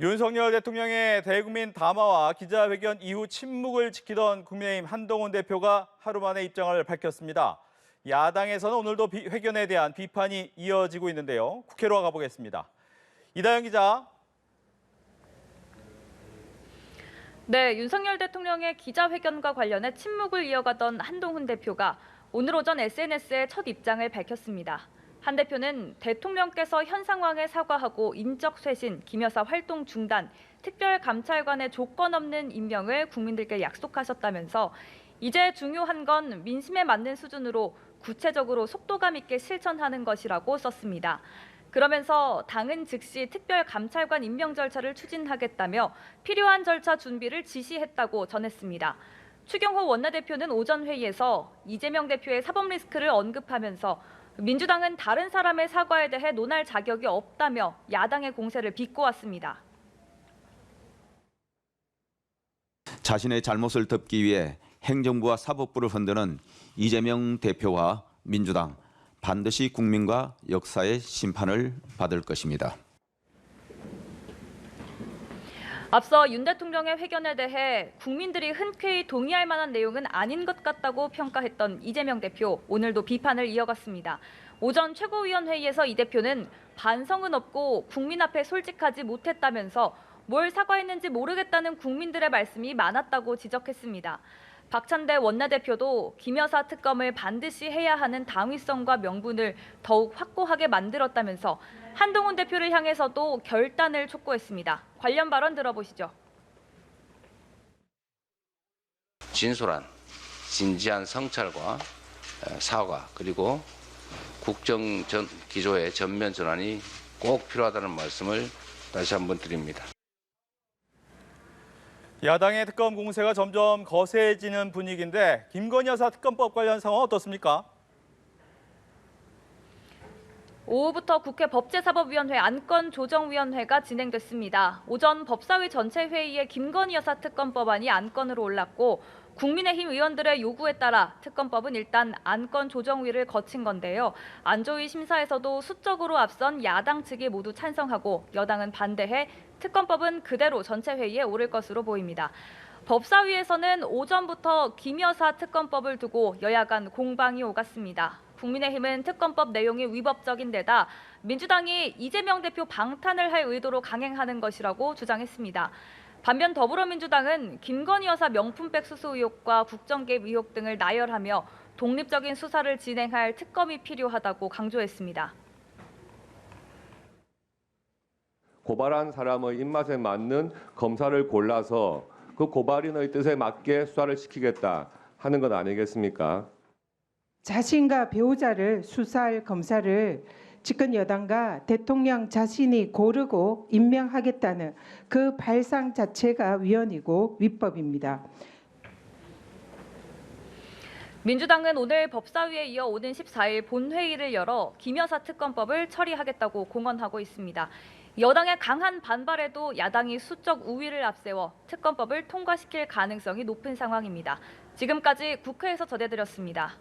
윤석열 대통령의 대국민 담화와 기자회견 이후 침묵을 지키던 국민의힘 한동훈 대표가 하루 만에 입장을 밝혔습니다. 야당에서는 오늘도 회견에 대한 비판이 이어지고 있는데요. 국회로 가보겠습니다. 이다영 기자. 네, 윤석열 대통령의 기자회견과 관련해 침묵을 이어가던 한동훈 대표가 오늘 오전 SNS에 첫 입장을 밝혔습니다. 한 대표는 대통령께서 현 상황에 사과하고 인적 쇄신, 김여사 활동 중단, 특별감찰관의 조건 없는 임명을 국민들께 약속하셨다면서 이제 중요한 건 민심에 맞는 수준으로 구체적으로 속도감 있게 실천하는 것이라고 썼습니다. 그러면서 당은 즉시 특별감찰관 임명 절차를 추진하겠다며 필요한 절차 준비를 지시했다고 전했습니다. 추경호 원내대표는 오전 회의에서 이재명 대표의 사법 리스크를 언급하면서 민주당은 다른 사람의 사과에 대해 논할 자격이 없다며 야당의 공세를 비꼬았습니다. 자신의 잘못을 덮기 위해 행정부와 사법부를 흔드는 이재명 대표와 민주당, 반드시 국민과 역사의 심판을 받을 것입니다. 앞서 윤 대통령의 회견에 대해 국민들이 흔쾌히 동의할 만한 내용은 아닌 것 같다고 평가했던 이재명 대표, 오늘도 비판을 이어갔습니다. 오전 최고위원회의에서 이 대표는 반성은 없고 국민 앞에 솔직하지 못했다면서 뭘 사과했는지 모르겠다는 국민들의 말씀이 많았다고 지적했습니다. 박찬대 원내대표도 김여사 특검을 반드시 해야 하는 당위성과 명분을 더욱 확고하게 만들었다면서 한동훈 대표를 향해서도 결단을 촉구했습니다. 관련 발언 들어보시죠. 진솔한, 진지한 성찰과 사과 그리고 국정 기조의 전면 전환이 꼭 필요하다는 말씀을 다시 한번 드립니다. 야당의 특검 공세가 점점 거세지는 분위기인데 김건희 여사 특검법 관련 상황 어떻습니까? 오후부터 국회 법제사법위원회 안건조정위원회가 진행됐습니다. 오전 법사위 전체 회의에 김건희 여사 특검법안이 안건으로 올랐고 국민의힘 의원들의 요구에 따라 특검법은 일단 안건조정위를 거친 건데요. 안조위 심사에서도 수적으로 앞선 야당 측이 모두 찬성하고 여당은 반대해 특검법은 그대로 전체 회의에 오를 것으로 보입니다. 법사위에서는 오전부터 김 여사 특검법을 두고 여야 간 공방이 오갔습니다. 국민의힘은 특검법 내용이 위법적인 데다 민주당이 이재명 대표 방탄을 할 의도로 강행하는 것이라고 주장했습니다. 반면 더불어민주당은 김건희 여사 명품백 수수 의혹과 국정개입 의혹 등을 나열하며 독립적인 수사를 진행할 특검이 필요하다고 강조했습니다. 고발한 사람의 입맛에 맞는 검사를 골라서 그 고발인의 뜻에 맞게 수사를 시키겠다 하는 것 아니겠습니까? 자신과 배우자를 수사할 검사를 집권 여당과 대통령 자신이 고르고 임명하겠다는 그 발상 자체가 위헌이고 위법입니다. 민주당은 오늘 법사위에 이어 오는 14일 본회의를 열어 김 여사 특검법을 처리하겠다고 공언하고 있습니다. 여당의 강한 반발에도 야당이 수적 우위를 앞세워 특검법을 통과시킬 가능성이 높은 상황입니다. 지금까지 국회에서 전해드렸습니다.